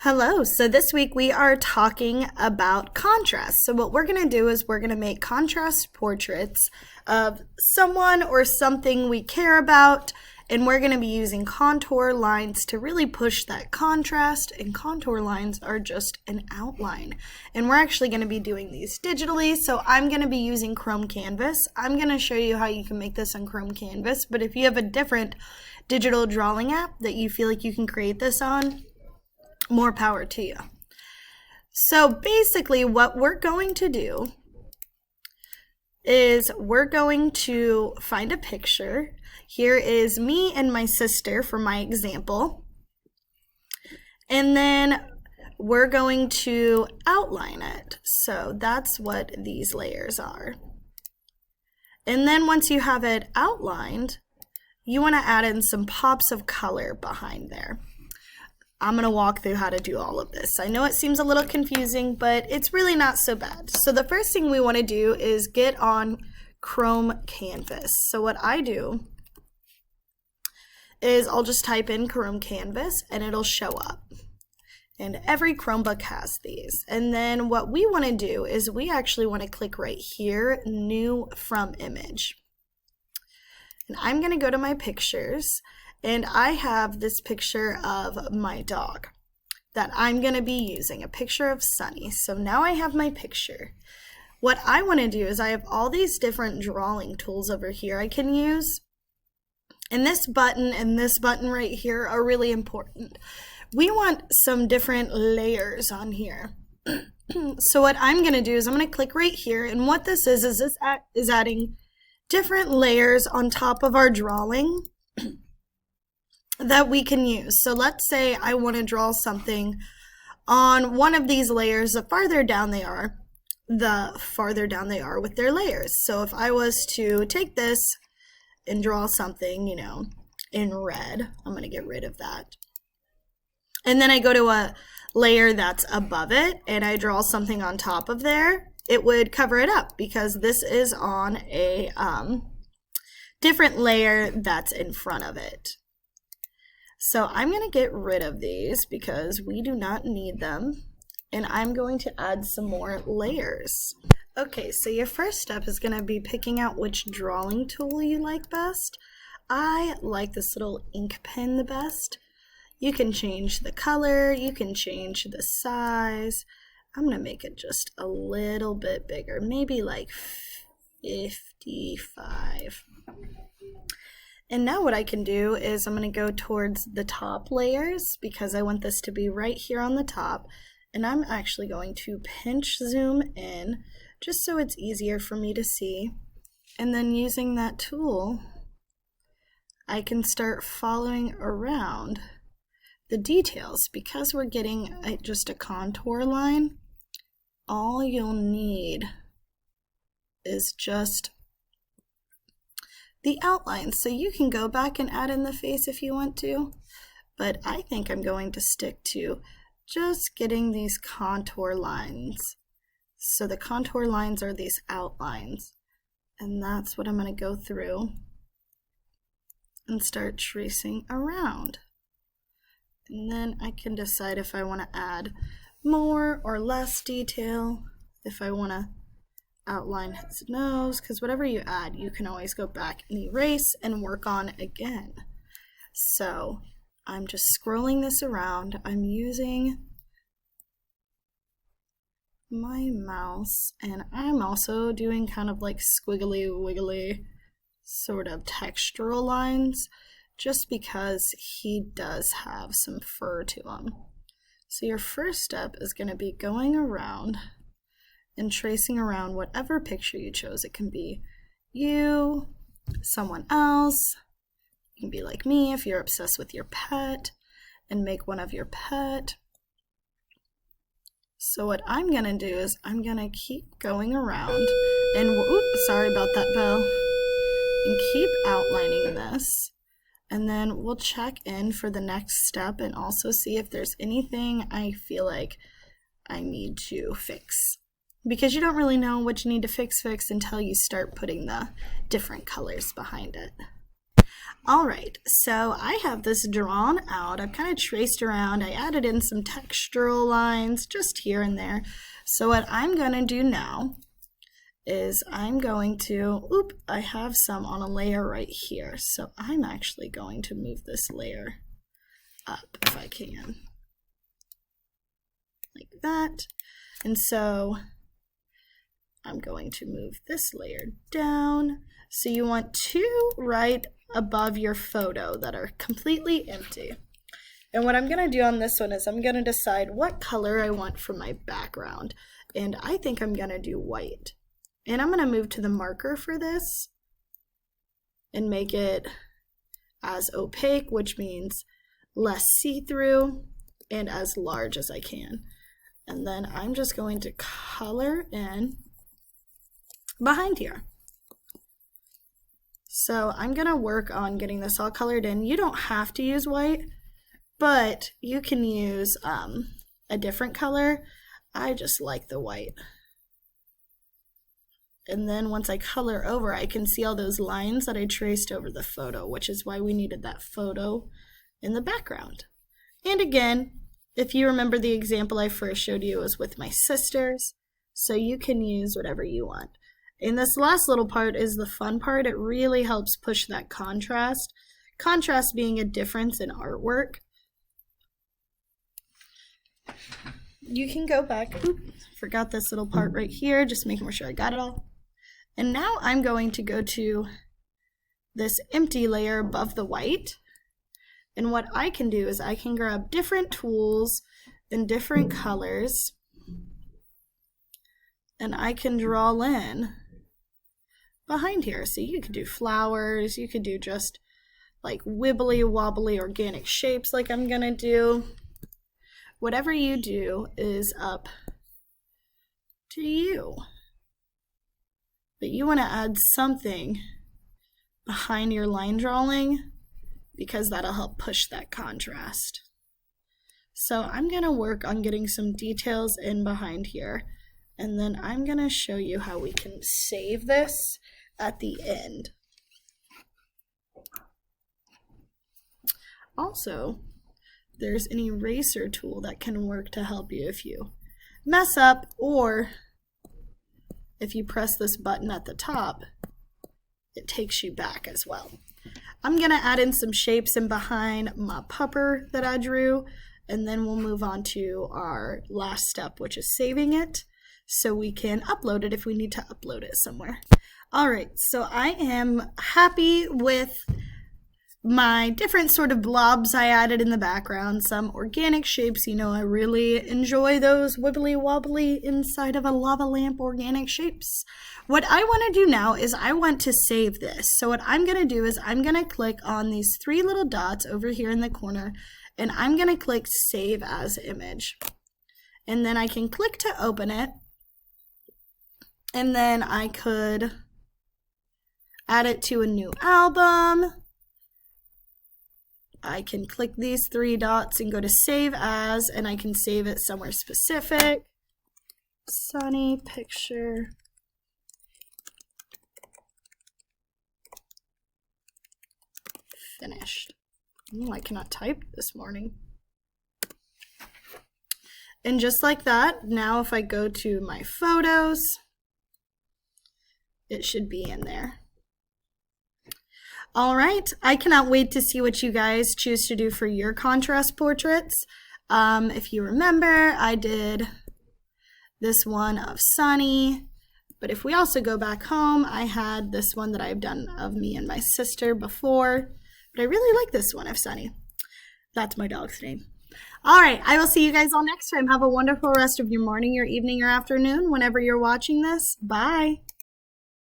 Hello, so this week we are talking about contrast. So what we're going to do is we're going to make contrast portraits of someone or something we care about, and we're going to be using contour lines to really push that contrast, and contour lines are just an outline. And we're actually going to be doing these digitally, so I'm going to be using Chrome Canvas. I'm going to show you how you can make this on Chrome Canvas, but if you have a different digital drawing app that you feel like you can create this on, more power to you. So basically what we're going to do is we're going to find a picture. Here is me and my sister for my example. And then we're going to outline it. So that's what these layers are. And then once you have it outlined, you want to add in some pops of color behind there. I'm going to walk through how to do all of this. I know it seems a little confusing, but it's really not so bad. So the first thing we want to do is get on Chrome Canvas. So what I do is I'll just type in Chrome Canvas and it'll show up. And every Chromebook has these. And then what we want to do is we actually want to click right here, New from Image. And I'm going to go to my pictures. And I have this picture of my dog that I'm going to be using, a picture of Sunny. So now I have my picture. What I want to do is I have all these different drawing tools over here I can use. And this button right here are really important. We want some different layers on here. So what I'm going to do is I'm going to click right here. And what this is adding different layers on top of our drawing that we can use. So let's say I want to draw something on one of these layers. The farther down they are, the farther down they are with their layers. So if I was to take this and draw something, in red, I'm going to get rid of that. And then I go to a layer that's above it and I draw something on top of there, it would cover it up because this is on a different layer that's in front of it. So I'm going to get rid of these because we do not need them, and I'm going to add some more layers. Okay, so your first step is going to be picking out which drawing tool you like best. I like this little ink pen the best. You can change the color, you can change the size. I'm going to make it just a little bit bigger, maybe like 55. And now what I can do is I'm going to go towards the top layers because I want this to be right here on the top. And I'm actually going to pinch zoom in just so it's easier for me to see. And then using that tool, I can start following around the details. Because we're getting just a contour line, all you'll need is just the outlines. So you can go back and add in the face if you want to, but I think I'm going to stick to just getting these contour lines. So the contour lines are these outlines, and that's what I'm going to go through and start tracing around. And then I can decide if I want to add more or less detail, if I want to outline his nose, because whatever you add, you can always go back and erase and work on again. So I'm just scrolling this around. I'm using my mouse, and I'm also doing kind of like squiggly wiggly sort of textural lines, just because he does have some fur to him. So your first step is going to be going around and tracing around whatever picture you chose. It can be you, someone else. You can be like me if you're obsessed with your pet and make one of your pet. So what I'm gonna do is I'm gonna keep going around and, oops, sorry about that bell, and keep outlining this. And then we'll check in for the next step and also see if there's anything I feel like I need to fix. Because you don't really know what you need to fix until you start putting the different colors behind it. All right, so I have this drawn out. I've kind of traced around. I added in some textural lines just here and there. So what I'm going to do now is I'm going to, I have some on a layer right here. So I'm actually going to move this layer up if I can. Like that. And so I'm going to move this layer down. So you want two right above your photo that are completely empty. And what I'm going to do on this one is I'm going to decide what color I want for my background. And I think I'm going to do white. And I'm going to move to the marker for this and make it as opaque, which means less see-through, and as large as I can. And then I'm just going to color in behind here. So I'm going to work on getting this all colored in. You don't have to use white, but you can use a different color. I just like the white. And then once I color over, I can see all those lines that I traced over the photo, which is why we needed that photo in the background. And again, if you remember the example I first showed you, it was with my sisters, so you can use whatever you want. And this last little part is the fun part. It really helps push that contrast. Contrast being a difference in artwork. You can go back. Forgot this little part right here, just making sure I got it all. And now I'm going to go to this empty layer above the white. And what I can do is I can grab different tools in different colors, and I can draw in behind here. So you could do flowers, you could do just like wibbly wobbly organic shapes like I'm gonna do. Whatever you do is up to you. But you want to add something behind your line drawing because that'll help push that contrast. So I'm going to work on getting some details in behind here, and then I'm going to show you how we can save this at the end. Also, there's an eraser tool that can work to help you if you mess up, or if you press this button at the top, it takes you back as well. I'm going to add in some shapes in behind my pupper that I drew, and then we'll move on to our last step, which is saving it so we can upload it if we need to upload it somewhere. All right, so I am happy with my different sort of blobs I added in the background, some organic shapes. You know, I really enjoy those wibbly wobbly inside of a lava lamp organic shapes. What I want to do now is I want to save this. So what I'm going to do is I'm going to click on these three little dots over here in the corner, and I'm going to click Save as Image. And then I can click to open it, and then I could add it to a new album. I can click these three dots and go to Save As, and I can save it somewhere specific. Sunny picture. Finished. I cannot type this morning. And just like that, now if I go to my photos, it should be in there. All right, I cannot wait to see what you guys choose to do for your contrast portraits. If you remember, I did this one of Sunny, but if we also go back home, I had this one that I've done of me and my sister before, but I really like this one of Sunny. That's my dog's name. All right, I will see you guys all next time. Have a wonderful rest of your morning, your evening, or afternoon, whenever you're watching this. Bye.